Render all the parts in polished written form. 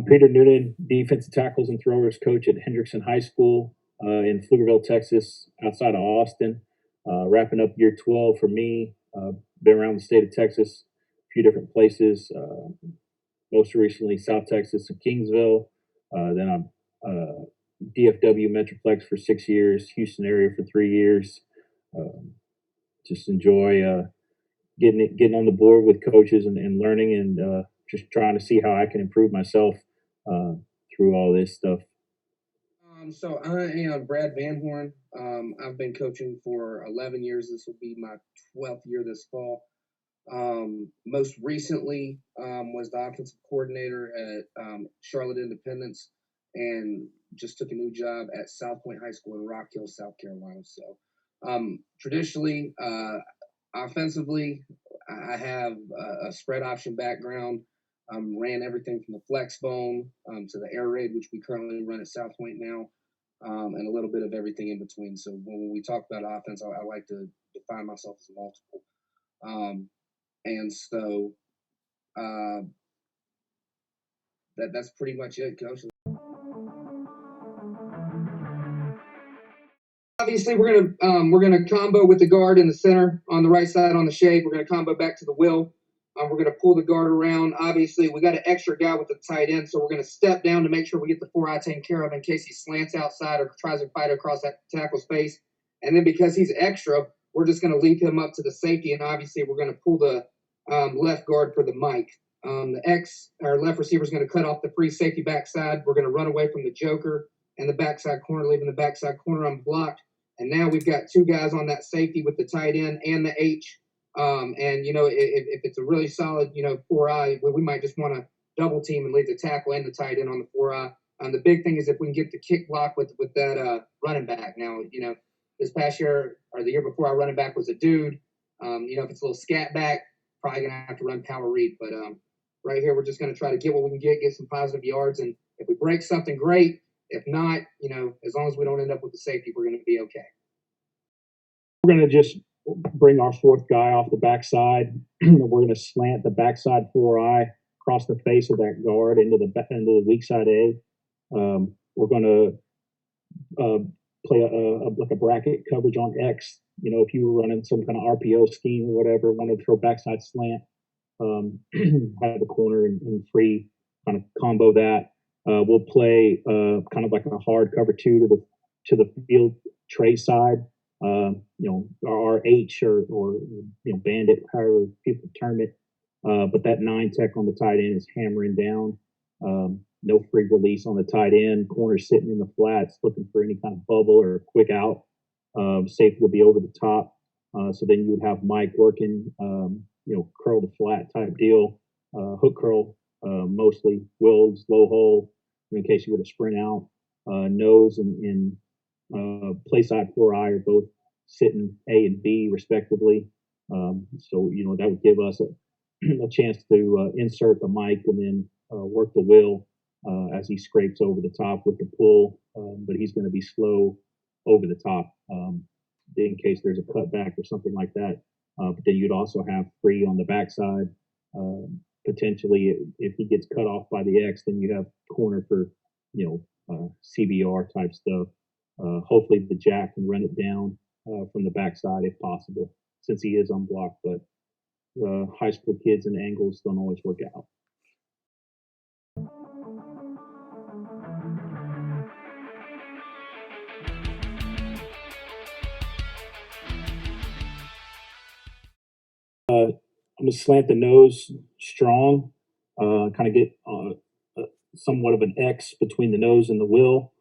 I'm Peter Noonan, defensive tackles and throwers coach at Hendrickson High School in Pflugerville, Texas, outside of Austin. Wrapping up year 12 for me. Been around the state of Texas, a few different places. Most recently, South Texas and Kingsville. Then I'm DFW Metroplex for 6 years, Houston area for 3 years. Just enjoy getting on the board with coaches and learning and just trying to see how I can improve myself through all this stuff. So I am Brad Van Horn. I've been coaching for 11 years. This will be my 12th year this fall. Most recently was the offensive coordinator at Charlotte Independence, and just took a new job at South Point High School in Rock Hill, South Carolina. So traditionally, offensively, I have a spread option background. Ran everything from the flex bone to the air raid, which we currently run at South Point now, and a little bit of everything in between. So when we talk about offense, I like to define myself as multiple. And so that's pretty much it, Coach. Obviously, we're gonna combo with the guard in the center on the right side on the shade. We're gonna combo back to the will. We're going to pull the guard around. Obviously, we got an extra guy with the tight end, so we're going to step down to make sure we get the 4-eye taken care of in case he slants outside or tries to fight across that tackle's face. And then because he's extra, we're just going to leave him up to the safety, and obviously we're going to pull the left guard for the Mike. Our left receiver is going to cut off the free safety backside. We're going to run away from the joker and the backside corner, leaving the backside corner unblocked. And now we've got two guys on that safety with the tight end and the H. And, if it's a really solid, 4-eye, we might just want to double team and leave the tackle and the tight end on the 4-eye. The big thing is if we can get the kick block with that running back. Now, this past year or the year before, our running back was a dude. If it's a little scat back, probably going to have to run power read. But right here, we're just going to try to get what we can get some positive yards. And if we break something, great. If not, as long as we don't end up with the safety, we're going to be okay. We're going to just bring our fourth guy off the backside. We're going to slant the backside 4-eye across the face of that guard into the weak side A. We're going to play like a bracket coverage on X. If you were running some kind of RPO scheme or whatever, wanted to throw backside slant, have the corner and free, kind of combo that. We'll play kind of like a hard cover 2 to the field tray side. Our H or bandit, however people term it. But that 9 tech on the tight end is hammering down. No free release on the tight end. Corner sitting in the flats, looking for any kind of bubble or quick out. Safety will be over the top. So then you would have Mike working, curl to flat type deal. Hook curl, mostly. Wills, low hole, in case you were to sprint out. Nose and play side 4-eye are both sitting A and B respectively. So that would give us a chance to insert the mic and then work the will as he scrapes over the top with the pull, but he's going to be slow over the top in case there's a cutback or something like that. But then you'd also have free on the backside. Potentially, if he gets cut off by the X, then you have corner for CBR type stuff. Hopefully the jack can run it down from the backside if possible, since he is unblocked. But high school kids and angles don't always work out. I'm going to slant the nose strong, kind of get somewhat of an X between the nose and the will.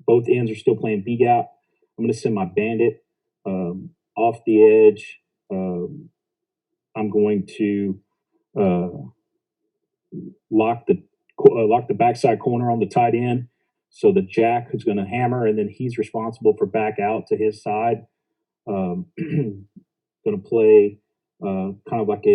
Both ends are still playing B-gap. I'm going to send my bandit off the edge. I'm going to lock the backside corner on the tight end. So the jack is going to hammer, and then he's responsible for back out to his side. Going to play kind of like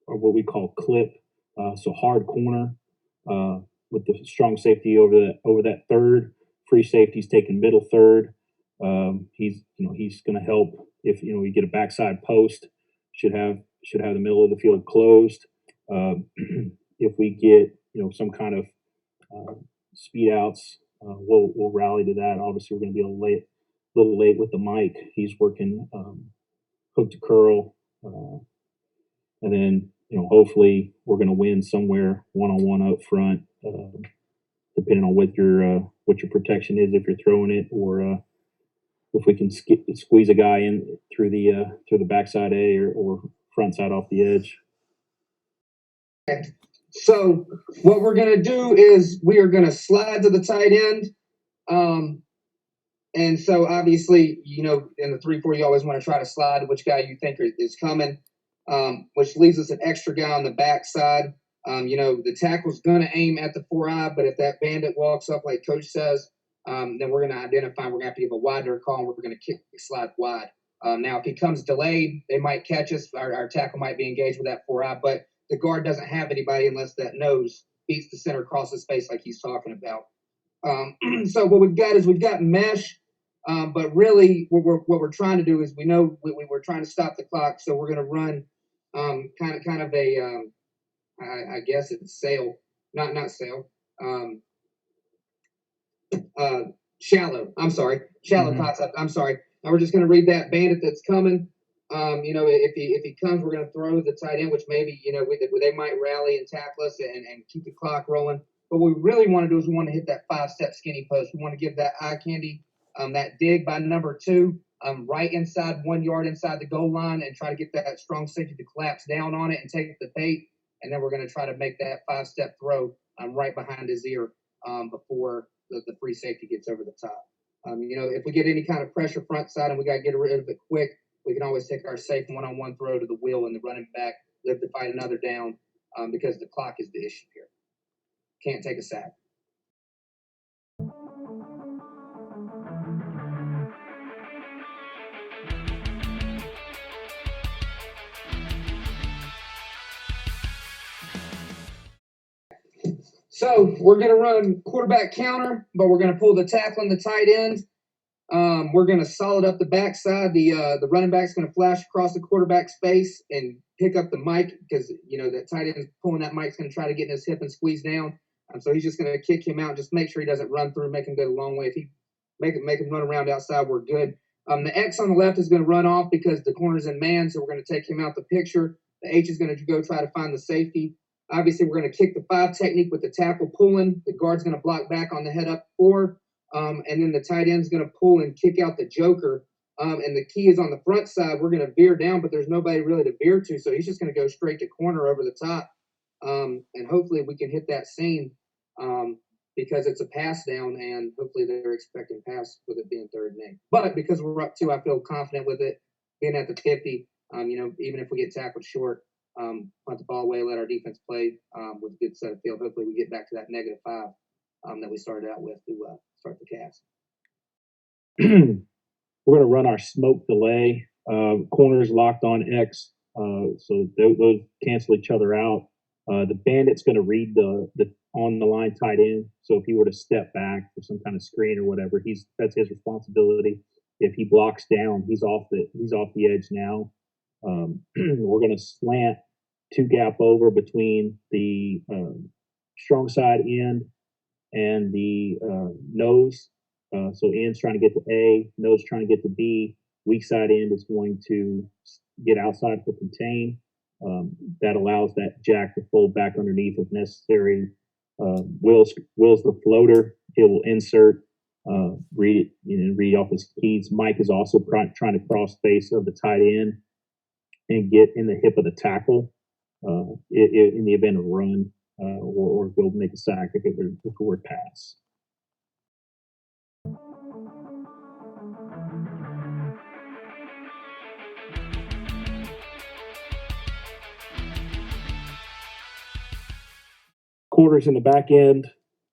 or what we call clip. So hard corner. With the strong safety over that third. Free safety's taking middle third. He's going to help if we get a backside post. Should have should have the middle of the field closed. If we get some kind of speed outs, we'll rally to that. Obviously, we're going to be a little late with the mic. He's working hook to curl, and then hopefully we're going to win somewhere one-on-one up front, depending on what your protection is if you're throwing it, or if we can squeeze a guy in through the backside A or front side off the edge. So what we're going to do is we are going to slide to the tight end. And so obviously, in the 3-4, you always want to try to slide to which guy you think is coming, which leaves us an extra guy on the backside. The tackle's going to aim at the 4-eye, but if that bandit walks up like Coach says, then we're going to identify, we're going to have to give a wider call, and we're going to kick slide wide. Now, if he comes delayed, they might catch us. Our tackle might be engaged with that 4-eye, but the guard doesn't have anybody unless that nose beats the center across his face like he's talking about. So what we've got mesh, but really what we're trying to do is we're trying to stop the clock, so we're going to run kind of a I guess it's sail, not sail, shallow. I'm sorry, shallow concept. I'm sorry. Now we're just going to read that bandit that's coming. If he comes, we're going to throw the tight end, which maybe they might rally and tackle us and keep the clock rolling. But what we really want to do is we want to hit that 5-step skinny post. We want to give that eye candy, that dig by number 2, right inside 1 yard inside the goal line, and try to get that strong safety to collapse down on it and take the bait. And then we're going to try to make that 5-step throw right behind his ear before the free safety gets over the top. If we get any kind of pressure front side and we got to get rid of it quick, we can always take our safe one-on-one throw to the wheel and the running back, live to fight another down, because the clock is the issue here. Can't take a sack. So we're going to run quarterback counter, but we're going to pull the tackle on the tight end. We're going to solid up the backside. The running back's going to flash across the quarterback space and pick up the mic because, that tight end is pulling that mic's going to try to get in his hip and squeeze down. So he's just going to kick him out, just make sure he doesn't run through, make him go the long way. If he make him run around outside, we're good. The X on the left is going to run off because the corner's in man, so we're going to take him out the picture. The H is going to go try to find the safety. Obviously, we're going to kick the 5 technique with the tackle pulling. The guard's going to block back on the head up 4. And then the tight end's going to pull and kick out the joker. And the key is on the front side. We're going to veer down, but there's nobody really to veer to. So he's just going to go straight to corner over the top. And hopefully we can hit that seam because it's a pass down, and hopefully they're expecting pass with it being 3rd and 8. But because we're up 2, I feel confident with it being at the 50. Even if we get tackled short, punt the ball away, let our defense play with a good set of field. Hopefully we get back to that -5 that we started out with to start the cast. We're going to run our smoke delay. Corners locked on X, so those cancel each other out. The bandit's going to read the on the line tight end. So if he were to step back for some kind of screen or whatever, that's his responsibility. If he blocks down, he's off the edge now. We're going to slant 2 gap over between the strong side end and the nose. So end's trying to get to A, nose trying to get to B. Weak side end is going to get outside for contain. That allows that jack to fold back underneath if necessary. Will's the floater. It will insert, read it, and read off his keys. Mike is also trying to cross face of the tight end and get in the hip of the tackle in the event of run or go make a sack if it were pass. Quarters in the back end,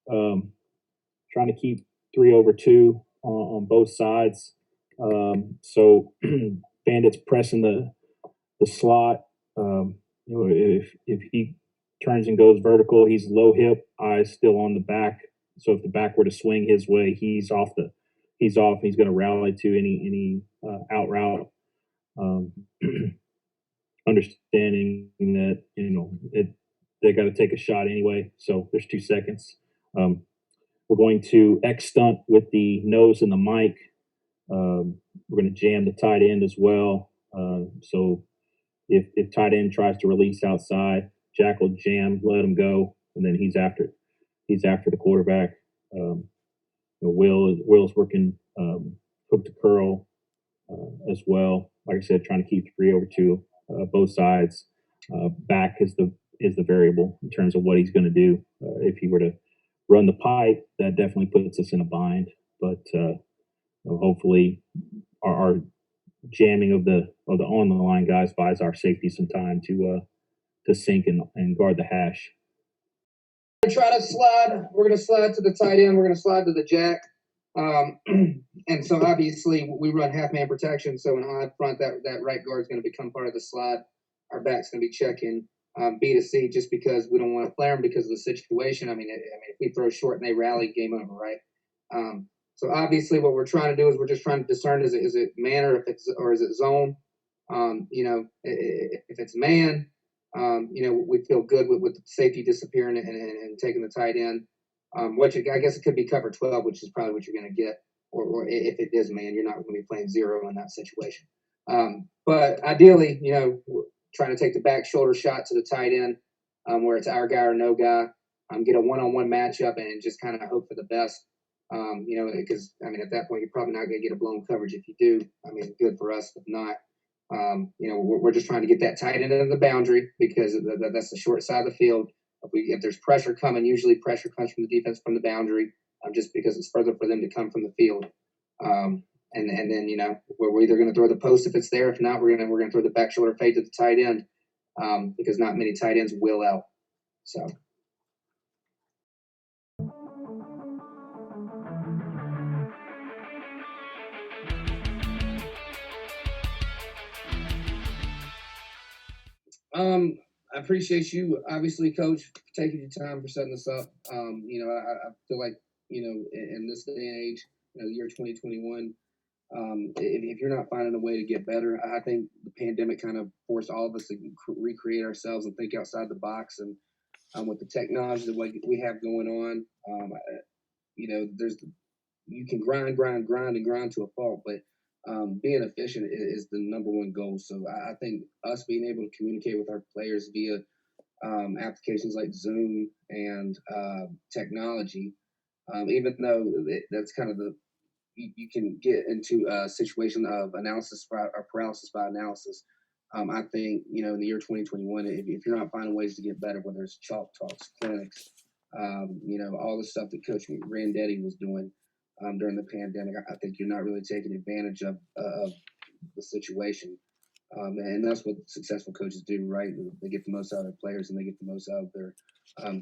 trying to keep 3 over 2 on both sides. So Bandit's pressing the slot. If he turns and goes vertical, he's low hip, eyes still on the back. So if the back were to swing his way, he's off. He's going to rally to any out route. understanding that they got to take a shot anyway. So there's 2 seconds. We're going to X stunt with the nose and the mic. We're going to jam the tight end as well. So if tight end tries to release outside, Jack will jam, let him go, and then he's after the quarterback. Will's working hook to curl as well. Like I said, trying to keep 3/2 both sides. Back is the variable in terms of what he's going to do. If he were to run the pipe, that definitely puts us in a bind. But hopefully, our jamming of the on the line guys buys our safety some time to sink and guard the hash. Try to slide. We're going to slide to the tight end. We're going to slide to the jack. And so obviously we run half man protection. So in odd front, that right guard is going to become part of the slide. Our back's going to be checking B to C just because we don't want to flare them because of the situation. I mean, if we throw short and they rally, game over, right? So obviously what we're trying to do is we're just trying to discern is it man or is it zone? If it's man, we feel good with the safety disappearing and taking the tight end. I guess it could be cover 12, which is probably what you're going to get. Or if it is man, you're not going to be playing zero in that situation. But ideally, trying to take the back shoulder shot to the tight end where it's our guy or no guy, get a one-on-one matchup and just kind of hope for the best. Because, at that point, you're probably not going to get a blown coverage. If you do, good for us. If not, we're just trying to get that tight end into the boundary because that's the short side of the field. If there's pressure coming, usually pressure comes from the defense from the boundary, just because it's further for them to come from the field. And then we're either going to throw the post if it's there. If not, we're going to throw the back shoulder fade to the tight end because not many tight ends will out. So. I appreciate you, obviously, Coach, for taking your time for setting this up. I feel like, in this day and age, the year 2021, if you're not finding a way to get better, I think the pandemic kind of forced all of us to recreate ourselves and think outside the box. And with the technology that we have going on, you can grind to a fault, but being efficient is the number one goal. So I think us being able to communicate with our players via applications like Zoom and technology, even though that's kind of you can get into a situation of paralysis by analysis. I think, in the year 2021, if you're not finding ways to get better, whether it's chalk talks, clinics, all the stuff that Coach Grandetti was doing during the pandemic, I think you're not really taking advantage of the situation. And that's what successful coaches do, right? They get the most out of their players and they get the most out of their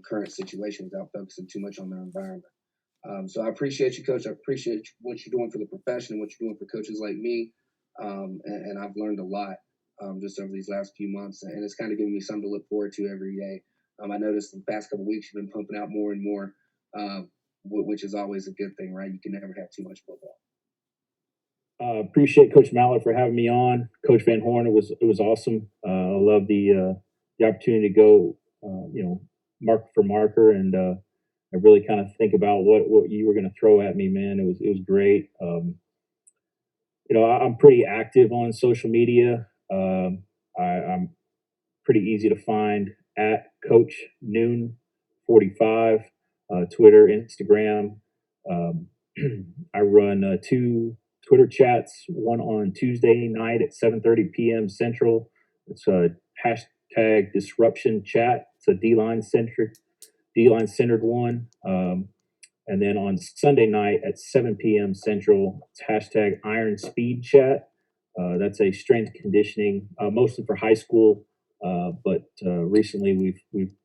current situation without focusing too much on their environment. So I appreciate you, Coach. I appreciate what you're doing for the profession and what you're doing for coaches like me. And I've learned a lot just over these last few months. And it's kind of giving me something to look forward to every day. I noticed the past couple of weeks you've been pumping out more and more, which is always a good thing, right? You can never have too much football. Appreciate Coach Mallard for having me on. Coach Van Horn, it was awesome. I love the opportunity to go, marker for marker, and I really kind of think about what you were going to throw at me, man. It was great. I'm pretty active on social media. I'm pretty easy to find at Coach Noon 45, Twitter, Instagram. I run 2 Twitter chats, one on Tuesday night at 7:30 p.m. Central. It's a hashtag disruption chat. It's a D-line centered one. And then on Sunday night at 7 p.m. Central, it's hashtag Iron Speed Chat. That's a strength conditioning, mostly for high school. But recently we've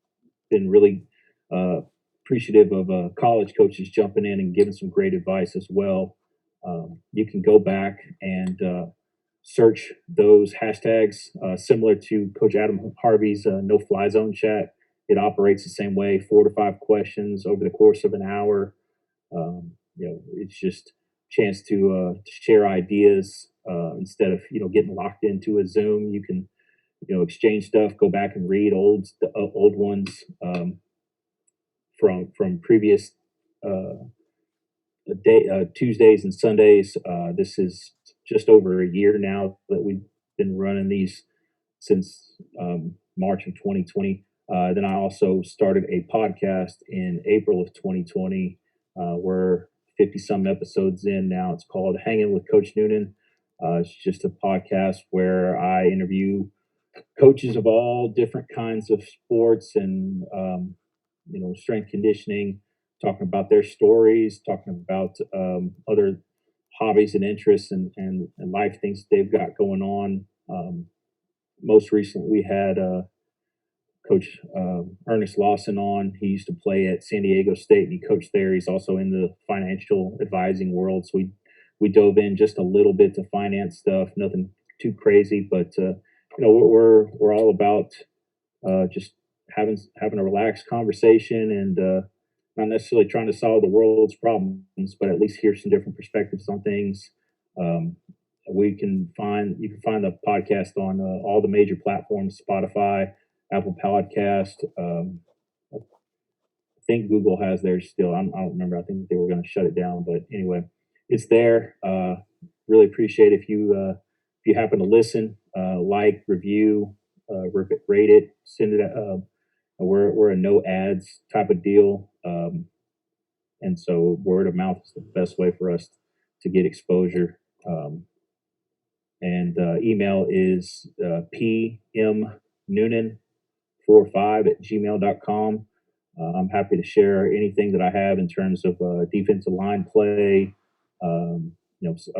been really appreciative of college coaches jumping in and giving some great advice as well. You can go back and search those hashtags, similar to Coach Adam Harvey's No Fly Zone chat. It operates the same way, 4 to 5 questions over the course of an hour. It's just a chance to share ideas instead of getting locked into a Zoom. You can exchange stuff, go back and read old ones from previous uh, Tuesdays and Sundays. This is just over a year now that we've been running these since March of 2020. Then I also started a podcast in April of 2020. We're 50 some episodes in now. It's called Hangin with Coach Noonan. It's just a podcast where I interview coaches of all different kinds of sports and strength conditioning, talking about their stories, talking about other hobbies and interests and life things they've got going on. Most recently, we had Coach Ernest Lawson on. He used to play at San Diego State and he coached there. He's also in the financial advising world. So we dove in just a little bit to finance stuff, nothing too crazy, but we're all about just having a relaxed conversation and not necessarily trying to solve the world's problems, but at least hear some different perspectives on things. Um, you can find the podcast on all the major platforms: Spotify, Apple Podcast. I think Google has theirs still. I don't remember. I think they were going to shut it down, but anyway, it's there. Really appreciate if you happen to listen, like, review, rate it, send it. We're a no ads type of deal, and so word of mouth is the best way for us to get exposure. And email is pmnoonan45@gmail.com. I'm happy to share anything that I have in terms of defensive line play, a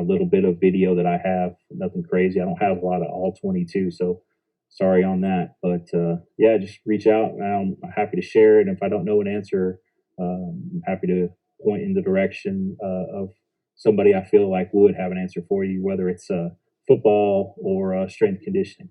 little bit of video that I have, nothing crazy. I don't have a lot of all 22, so sorry on that. But yeah, just reach out. I'm happy to share it. And if I don't know an answer, I'm happy to point in the direction of somebody I feel like would have an answer for you, whether it's football or strength conditioning.